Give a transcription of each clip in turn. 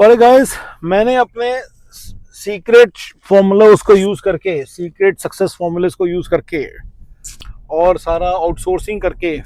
और गाइस, मैंने अपने सीक्रेट फॉर्मूला उसको यूज करके, सीक्रेट सक्सेस फॉर्मूले को यूज करके और सारा आउटसोर्सिंग करके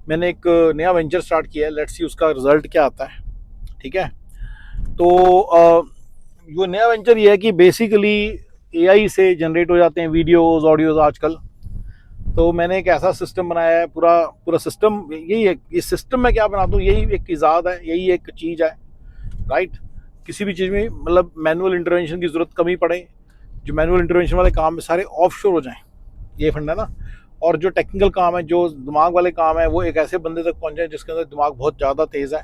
मैंने एक नया वेंचर स्टार्ट किया है। लेट्स सी उसका रिजल्ट क्या आता है। ठीक है, तो जो नया वेंचर ये है कि बेसिकली एआई से जनरेट हो जाते हैं वीडियोस ऑडियोज आजकल। तो मैंने एक ऐसा सिस्टम बनाया है, पूरा पूरा सिस्टम यही है। इस सिस्टम में क्या बनाता हूँ, यही एक इजाद है, यही एक चीज़ है। राइट, किसी भी चीज़ में मतलब मैनुअल इंटरवेंशन की ज़रूरत कमी पड़े, जो मैनुअल इंटरवेंशन वाले काम सारे ऑफशोर हो जाएं, ये फंडा है ना। और जो टेक्निकल काम है, जो दिमाग वाले काम है, वो एक ऐसे बंदे तक पहुंचे जिसके अंदर दिमाग बहुत ज़्यादा तेज़ है।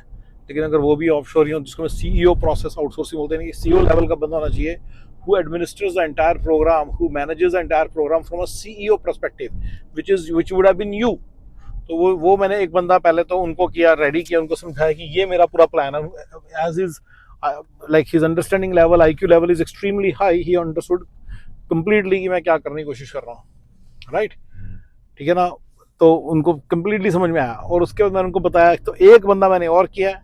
लेकिन अगर वो भी ऑफशोर ही हो, जिसको सीईओ प्रोसेस आउटसोर्सिंग बोलते हैं, सीईओ लेवल का बंदा होना चाहिए, who administers the entire program, who manages the entire program from a CEO perspective, which would have been you. तो वो मैंने एक बंदा पहले तो उनको किया, रेडी किया, उनको समझाया कि ये मेरा पूरा प्लान है। Age is like his understanding level, IQ level is extremely high, he understood completely कि मैं क्या करने की कोशिश कर रहा हूँ। राइट, ठीक है ना। तो उनको कंप्लीटली समझ में आया और उसके बाद मैंने उनको बताया। तो एक बंदा मैंने और किया,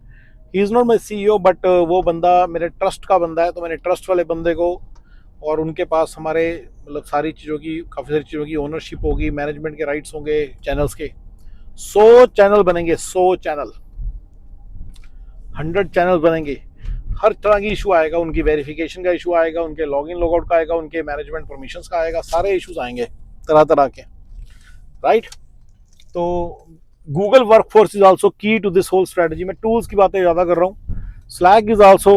he is not my CEO, but वो बंदा मेरे ट्रस्ट का बंदा है। तो मैंने ट्रस्ट वाले बंदे को, और उनके पास हमारे मतलब सारी चीज़ों की, काफ़ी सारी चीज़ों की ओनरशिप होगी, मैनेजमेंट के राइट्स होंगे चैनल्स के। 100 चैनल बनेंगे, 100 चैनल, 100 चैनल बनेंगे। हर तरह की इशू आएगा, उनकी वेरिफिकेशन का इशू आएगा, उनके लॉगिन लॉगआउट का आएगा, उनके मैनेजमेंट परमिशंस का आएगा, सारे इशूज आएंगे तरह तरह के। राइट, तो Google workforce is also key to this whole strategy. मैं टूल्स की बातें ज़्यादा कर रहा हूँ। Slack is also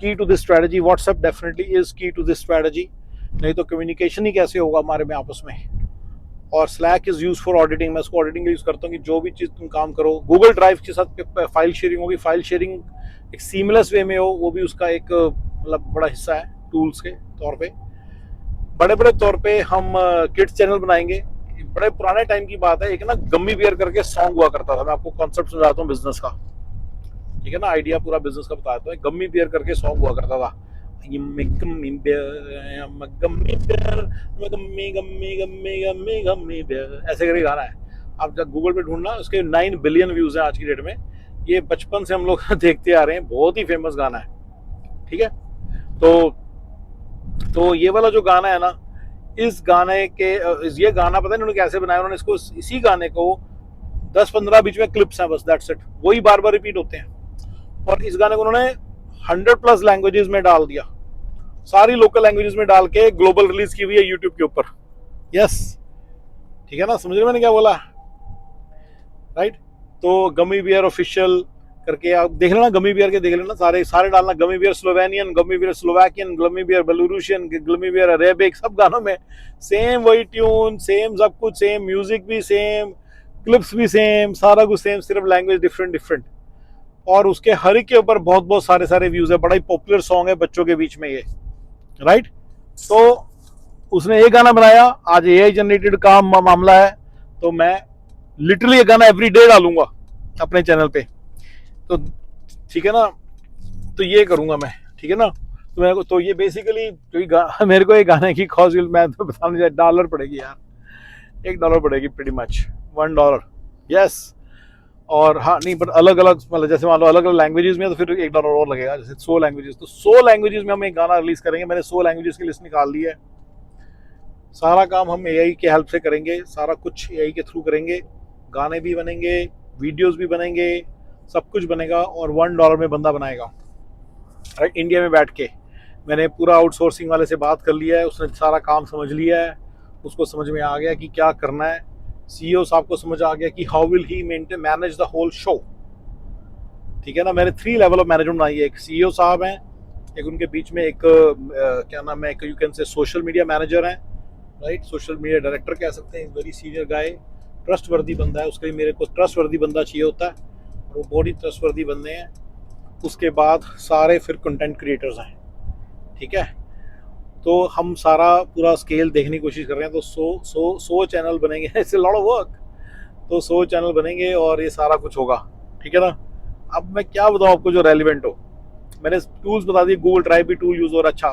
key to this strategy. WhatsApp definitely is key to this strategy, नहीं तो कम्युनिकेशन ही कैसे होगा हमारे में आपस में। और slack is use for auditing. मैं उसको ऑडिटिंग यूज करता हूँ कि जो भी चीज़ तुम काम करो, गूगल ड्राइव के साथ फाइल शेयरिंग होगी, फाइल शेयरिंग एक सीमलेस वे में हो, वो भी उसका एक मतलब बड़ा हिस्सा है टूल्स के तौर पे। बड़े बड़े तौर पे हम किड्स चैनल बनाएंगे। बड़े पुराने टाइम की बात है, एक ना गम्मी बियर करके सॉन्ग हुआ करता था। मैं आपको कॉन्सेप्ट समझाता हूँ बिजनेस का, ठीक है ना, आइडिया पूरा बिजनेस का बताता हूँ। गम्मी बियर करके सॉन्ग हुआ करता था। Gummy bear, gummy bear, gummy gummy gummy gummy gummy bear, ऐसे करके गाना है। आप जब गूगल पे ढूंढना, उसके 9 बिलियन व्यूज हैं आज की डेट में। ये बचपन से हम लोग देखते आ रहे हैं, बहुत ही फेमस गाना है। ठीक है, तो ये वाला जो गाना है ना, इस गाने के ये गाना पता नहीं उन्होंने कैसे बनाया। उन्होंने इसको, इसी गाने को 10-15 बीच में क्लिप्स हैं बस, दैट्स इट, वही बार बार रिपीट होते हैं। और इस गाने को उन्होंने 100+ लैंग्वेजेस में डाल दिया, सारी लोकल लैंग्वेजेस में डाल के ग्लोबल रिलीज की हुई है यूट्यूब के ऊपर। यस, ठीक है ना, समझ रहे मैंने क्या बोला। राइट, तो गमी बियर ऑफिशियल करके आप देख लेना, गमी बियर के देख लेना, सारे सारे डालना, गमी बियर स्लोवेनियन, गमी बियर स्लोवाकियन, गमी बियर बेलारूसियन, गमी बियर अरेबिक, सब गानों में सेम वही ट्यून, सेम सब कुछ, सेम म्यूजिक भी सेम, क्लिप्स भी सेम, सारा कुछ सेम, सिर्फ लैंग्वेज डिफरेंट डिफरेंट। और उसके हर एक के ऊपर बहुत बहुत सारे सारे व्यूज है। बड़ा ही पॉपुलर सॉन्ग है बच्चों के बीच में ये। राइट, तो उसने ये गाना बनाया। आज एआई जनरेटेड का मामला है, तो मैं लिटरली ये गाना एवरी डे डालूंगा अपने चैनल पे। तो ठीक है ना, तो ये करूंगा मैं, ठीक है ना। तो मेरे को तो ये बेसिकली मेरे को ये गाने की कॉस्ट, मैं तो बताने $1 पड़ेगी यार, $1 पड़ेगी प्रीटी मच, $1। यस, और हाँ नहीं, बट अलग अलग मतलब जैसे मान लो अलग अलग लैंग्वेजेस में तो फिर $1 और लगेगा। जैसे 100 लैंग्वेजेस, तो 100 लैंग्वेजेस में हम एक गाना रिलीज करेंगे। मैंने 100 लैंग्वेजेस की लिस्ट निकाल ली है। सारा काम हम एआई के हेल्प से करेंगे, सारा कुछ एआई के थ्रू करेंगे। गाने भी बनेंगे, वीडियोस भी बनेंगे, सब कुछ बनेगा, और $1 में बंदा बनाएगा। राइट, इंडिया में बैठ के। मैंने पूरा आउटसोर्सिंग वाले से बात कर लिया है, उसने सारा काम समझ लिया है, उसको समझ में आ गया कि क्या करना है। सीईओ साहब को समझ आ गया कि how will he manage the whole show. ठीक है ना, मैंने 3 लेवल ऑफ मैनेजमेंट बनाई है। एक सीईओ साहब हैं, एक उनके बीच में एक क्या नाम है, you can say social media manager हैं। राइट, सोशल मीडिया डायरेक्टर कह सकते हैं, वेरी सीनियर गाय, ट्रस्ट वर्दी बंदा है। उसके लिए मेरे को ट्रस्ट वर्दी बंदा चाहिए होता है, और वो बहुत ही ट्रस्ट वर्दी बंदे हैं। उसके बाद सारे फिर कंटेंट क्रिएटर्स हैं। ठीक है, तो हम सारा पूरा स्केल देखने की कोशिश कर रहे हैं। तो 100 चैनल बनेंगे, it's a lot of work. तो 100 चैनल बनेंगे और ये सारा कुछ होगा। ठीक है ना। अब मैं क्या बताऊँ आपको जो रेलिवेंट हो। मैंने टूल्स बता दिए, गूगल ड्राइव भी टूल यूज हो रहा। अच्छा,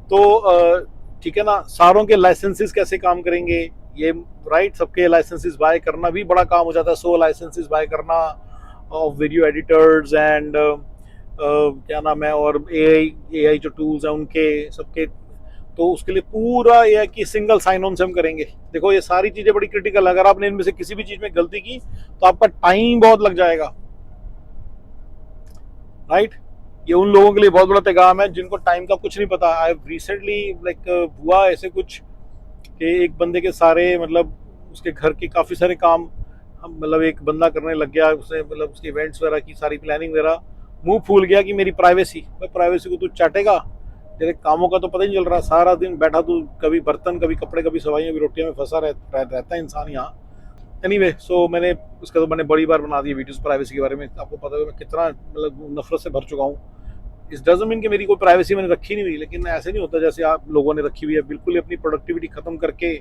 तो ठीक है ना, सारों के लाइसेंसेस कैसे काम करेंगे ये। राइट, सबके लाइसेंसेस बाय करना भी बड़ा काम हो जाता है। 100 लाइसेंसेस बाय करना ऑफ वीडियो एडिटर्स एंड क्या नाम है, और एआई जो टूल्स हैं उनके सबके, तो उसके लिए पूरा ये है कि सिंगल साइन ऑन से हम करेंगे। देखो ये सारी चीजें बड़ी क्रिटिकल, अगर आपने इनमें से किसी भी चीज में गलती की तो आपका टाइम बहुत लग जाएगा, राइट। ये उन लोगों के लिए बहुत बड़ा पैगाम है जिनको टाइम का कुछ नहीं पता। आई रिसेंटली लाइक हुआ ऐसे कुछ कि एक बंदे के सारे मतलब उसके घर के काफ़ी सारे काम हम मतलब एक बंदा करने लग गया, उसने मतलब उसके इवेंट्स वगैरह की सारी प्लानिंग वगैरह, मुंह फूल गया कि मेरी प्राइवेसी, भाई प्राइवेसी को तू चाटेगा, तेरे कामों का तो पता ही नहीं चल रहा, सारा दिन बैठा तू कभी बर्तन कभी कपड़े कभी सफाइयाँ कभी रोटियाँ में फंसा रहता है इंसान यहाँ। एनीवे सो मैंने उसका तो मैंने बड़ी बार बना दी वीडियोस प्राइवेसी के बारे में, आपको पता है मैं कितना मतलब नफरत से भर चुका हूँ। इस डजंट मीन कि मेरी कोई प्राइवेसी मैंने रखी नहीं हुई, लेकिन ऐसे नहीं होता जैसे आप लोगों ने रखी हुई है, बिल्कुल ही अपनी प्रोडक्टिविटी खत्म करके,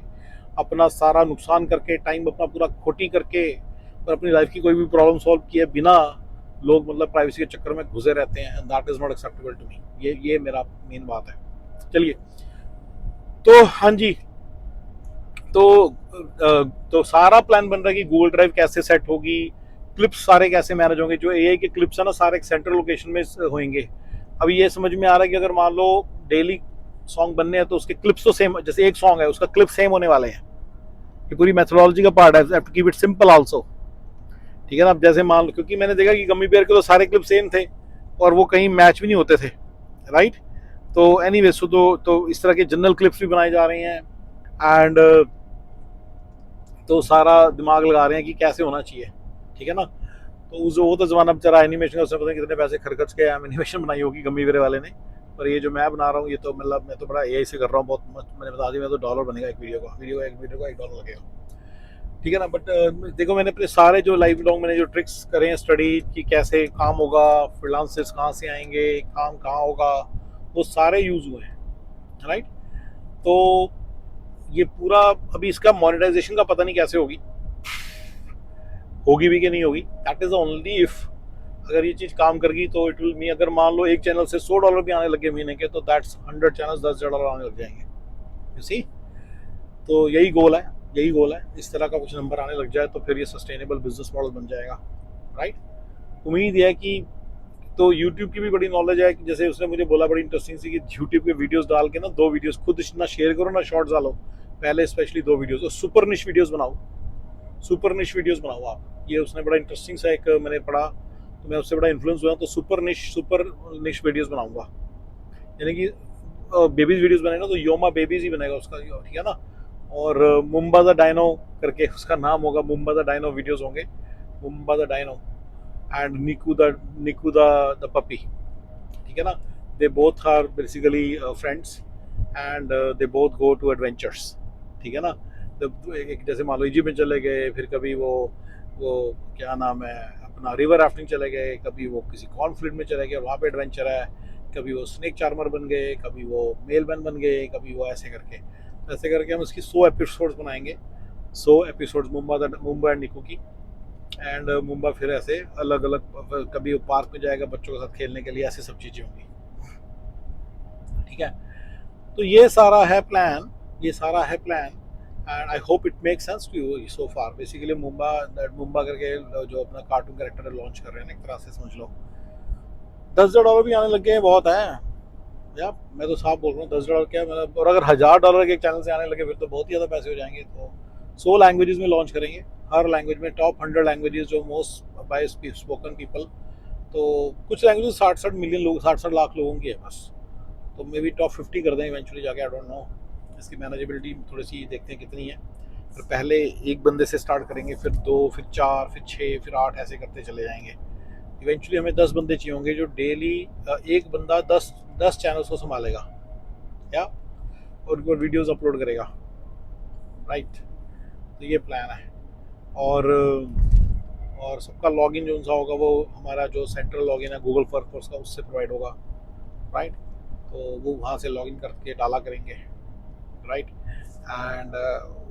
अपना सारा नुकसान करके, टाइम अपना पूरा खोटी करके और अपनी लाइफ की कोई भी प्रॉब्लम सॉल्व किए बिना लोग मतलब प्राइवेसी के चक्कर में घुसे रहते हैं, and that is not acceptable to me. ये मेरा मेन बात है। चलिए, तो हाँ जी, तो सारा प्लान बन रहा है कि गूगल ड्राइव कैसे सेट होगी, क्लिप्स सारे कैसे मैनेज होंगे, जो एआई के क्लिप्स है ना सारे एक सेंट्रल लोकेशन में होंगे। अभी ये समझ में आ रहा है कि अगर मान लो डेली सॉन्ग बनने हैं तो उसके क्लिप्स तो सेम, जैसे एक सॉन्ग है उसका क्लिप सेम होने वाले हैं। ये पूरी मेथोडोलॉजी का पार्ट है, to keep it simple also, ठीक है ना। अब जैसे मान लो, क्योंकि मैंने देखा कि गम्मी बेयर के तो सारे क्लिप सेम थे और वो कहीं मैच भी नहीं होते थे, राइट। तो एनीवे सो तो इस तरह के जनरल क्लिप्स भी बनाए जा रहे हैं, एंड तो सारा दिमाग लगा रहे हैं कि कैसे होना चाहिए, ठीक है ना। तो उस वो तो जमाना बेचारा एनिमेशन का, उसने पता नहीं कितने पैसे खर्च के एनिमेशन बनाई होगी गम्मी बेरे वाले ने, पर ये जो मैं बना रहा हूँ ये तो मतलब मैं तो बड़ा एआई से कर रहा हूँ बहुत मस्त। मैंने बता दिया, मैं तो डॉलर बनेगा एक वीडियो का, $1 लगेगा, ठीक है ना। बट देखो मैंने अपने सारे जो लाइव लॉन्ग मैंने जो ट्रिक्स करे हैं स्टडी कि कैसे काम होगा, फ्रीलांसर्स कहाँ से आएंगे, काम कहाँ होगा, वो सारे यूज हुए हैं, राइट। तो ये पूरा अभी इसका मोनेटाइजेशन का पता नहीं कैसे होगी भी कि नहीं होगी, दैट इज ओनली इफ अगर ये चीज काम करेगी तो इट विल मी, अगर मान लो एक चैनल से $100 भी आने लगे महीने के, तो दैट्स 100 चैनल $10,000 आने लग जाएंगे, यू सी। तो यही गोल है, इस तरह का कुछ नंबर आने लग जाए तो फिर ये सस्टेनेबल बिजनेस मॉडल बन जाएगा, राइट। उम्मीद है कि, तो यूट्यूब की भी बड़ी नॉलेज है कि जैसे उसने मुझे बोला बड़ी इंटरेस्टिंग सी कि यूट्यूब के वीडियोस डाल के ना 2 वीडियोस खुद ना शेयर करो ना शॉर्ट्स डालो, पहले स्पेशली 2 वीडियोस और सुपर निश वीडियोस बनाओ आप। ये उसने बड़ा इंटरेस्टिंग सा एक मैंने पढ़ा, तो मैं उससे बड़ा इन्फ्लुएंस हुआ, तो सुपर निश वीडियोस बनाऊंगा, यानी कि बेबीज वीडियोस बने ना तो योमा बेबीज ही बनेगा उसका, ठीक है ना। और मुम्बा द डायनो करके उसका नाम होगा, मुम्बा द डायनो वीडियोस होंगे, Mumba the dino and Niku the puppy, ठीक है ना। They both are basically friends and they both go to adventures, ठीक है ना। तो एक जैसे मान लो इजिप्ट में चले गए, फिर कभी वो क्या नाम है अपना रिवर राफ्टिंग चले गए, कभी वो किसी कॉर्नफ्लिट में चले गए, वहाँ पे एडवेंचर है, कभी वो स्नेक चार्मर बन गए, कभी वो मेलमैन बन गए, कभी वो ऐसे करके हम उसकी 100 एपिसोड्स बनाएंगे, 100 एपिसोड्स मुंबा एंड निकू की। एंड मुंबा फिर ऐसे अलग अलग, कभी वो पार्क में जाएगा बच्चों के साथ खेलने के लिए, ऐसी सब चीज़ें होंगी, ठीक है। तो ये सारा है plan, and I hope it make sense to you so far. Basically मुंबा करके जो अपना कार्टून कैरेक्टर लॉन्च कर रहे हैं ना, एक तरह से समझ लो $10,000 भी आने लग गए हैं, बहुत है या, मैं तो साफ बोल रहा हूँ $10 क्या मतलब, और अगर $1,000 के एक चैनल से आने लगे फिर तो बहुत ही ज़्यादा पैसे हो जाएंगे। तो 100 लैंग्वेजेस में लॉन्च करेंगे, हर लैंग्वेज में टॉप 100 लैंग्वेजेस जो मोस्ट बाय स्पोकन पीपल, तो कुछ लैंग्वेजेस 60 मिलियन लोग, 60 लाख लोगों की है बस, तो मे बी टॉप 50 कर दें इवेंचुअली जाके, आई डोंट नो। इसकी मैनेजेबिलिटी थोड़ी सी देखते हैं कितनी है, फिर पहले एक बंदे से स्टार्ट करेंगे, फिर 2, फिर 4, फिर 6, फिर 8, ऐसे करते चले जाएंगे। इवेंचुअली हमें 10 बंदे चाहिए होंगे जो डेली, एक बंदा 10 चैनल्स को संभालेगा या, और उनको वीडियोस अपलोड करेगा, राइट। तो ये प्लान है, और सबका लॉगिन जो सा होगा वो हमारा जो सेंट्रल लॉगिन है गूगल वर्कफोर्स का उससे प्रोवाइड होगा, राइट। तो वो वहाँ से लॉगिन करके डाला करेंगे, राइट। एंड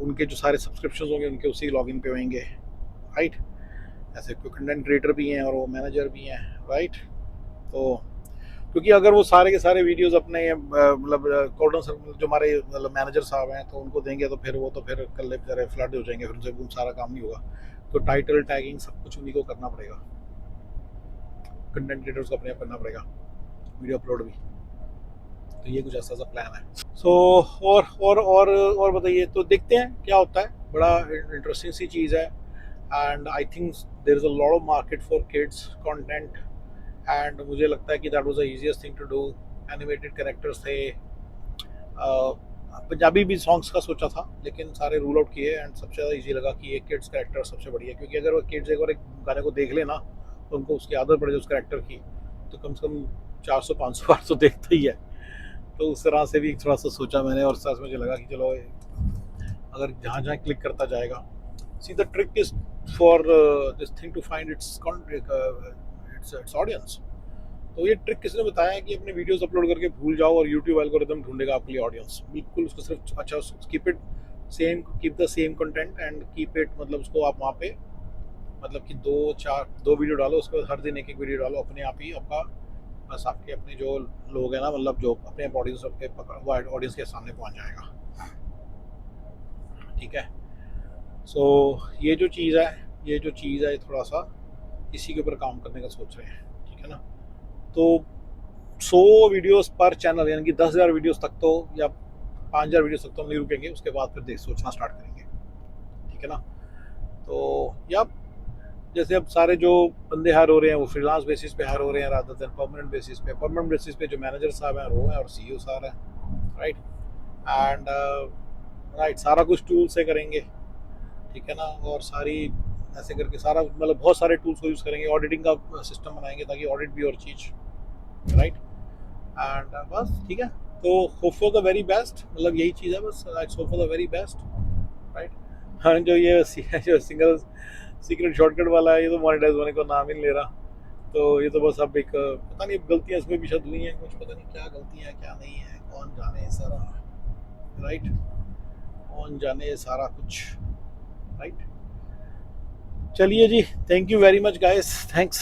उनके जो सारे सब्सक्रिप्शन होंगे उनके उसी लॉगिन पे होंगे, राइट। ऐसे कोई कंटेंट क्रिएटर भी हैं और वो मैनेजर भी हैं, राइट। तो क्योंकि अगर वो सारे के सारे वीडियोस अपने मतलब कॉर्डन सर्कल जो हमारे मतलब मैनेजर साहब हैं तो उनको देंगे, तो फिर वो तो फिर कल बेचारे फ्लड हो जाएंगे, फिर उनसे वो सारा काम नहीं होगा। तो टाइटल टैगिंग सब कुछ उन्हीं को करना पड़ेगा, कंटेंट क्रिएटर्स को अपने आप करना पड़ेगा वीडियो अपलोड भी। तो ये कुछ ऐसा प्लान है। सो और बताइए, तो देखते हैं क्या होता है। बड़ा इंटरेस्टिंग सी चीज़ है and I think there is a lot of market for kids content and मुझे लगता है कि that was the easiest thing to do. Animated characters थे, पंजाबी भी सॉन्ग्स का सोचा था लेकिन सारे रूल आउट किए एंड सबसे ज़्यादा इजी लगा कि ये किड्स कैरेक्टर सबसे बढ़िया, क्योंकि अगर वो किड्स एक बार एक गाने को देख लेना तो उनको उसकी आदत पड़ जाए उस कैरेक्टर की, तो कम से कम 400-500 बार तो देखता ही है। तो उस तरह से भी थोड़ा सा सोचा मैंने और साथ मुझे लगा कि चलो अगर जहाँ जहाँ क्लिक करता जाएगा। See the trick is for this thing to find its audience. तो ये ट्रिक किसने बताया कि अपने वीडियोस अपलोड करके भूल जाओ और यूट्यूब एल्गोरिथम ढूंढेगा आपके लिए ऑडियंस। बिल्कुल उसको सिर्फ अच्छा keep the same content and keep it, मतलब उसको आप वहाँ पे मतलब कि दो वीडियो डालो, उसके बाद हर दिन एक वीडियो डालो, अपने आप ही आपका बस आपके अपने जो लोग हैं ना, मतलब जो अपने ऑडियंस वो ऑडियंस के सामने पहुँच जाएगा। ठीक है। सो ये जो चीज़ है थोड़ा सा इसी के ऊपर काम करने का सोच रहे हैं। ठीक है ना। तो 100 वीडियोस पर चैनल, यानी कि 10,000 वीडियोस तक तो या 5,000 वीडियोस तक तो हम नहीं रुकेंगे, उसके बाद फिर देख सोचना स्टार्ट करेंगे। ठीक है ना। तो या जैसे अब सारे जो बंदे हायर हो रहे हैं वो फ्रीलांस बेसिस पे हायर हो रहे हैं रादर देन परमानेंट बेसिस पे। परमानेंट बेसिस पे जो मैनेजर साहब हैं वो हैं और सीईओ साहब हैं, राइट। एंड राइट, सारा कुछ टूल से करेंगे। ठीक है ना। और सारी ऐसे करके सारा मतलब बहुत सारे टूल्स को यूज़ करेंगे, ऑडिटिंग का सिस्टम बनाएंगे ताकि ऑडिट भी और चीज़, राइट। एंड बस ठीक है। तो hope for the very best, मतलब यही चीज़ है बस, let's hope for the very best, right. हाँ, जो ये जो सिंगल सीक्रेट शॉर्टकट वाला है ये तो मोनेटाइज होने को नाम ही नहीं ले रहा। तो ये तो बस अब एक पता नहीं गलतियाँ इसमें भी शायद हुई हैं कुछ, पता नहीं क्या गलतियाँ क्या नहीं है, कौन जाने सारा, राइट। कौन जाने सारा कुछ, राइट। चलिए जी, thank you very much guys, thanks.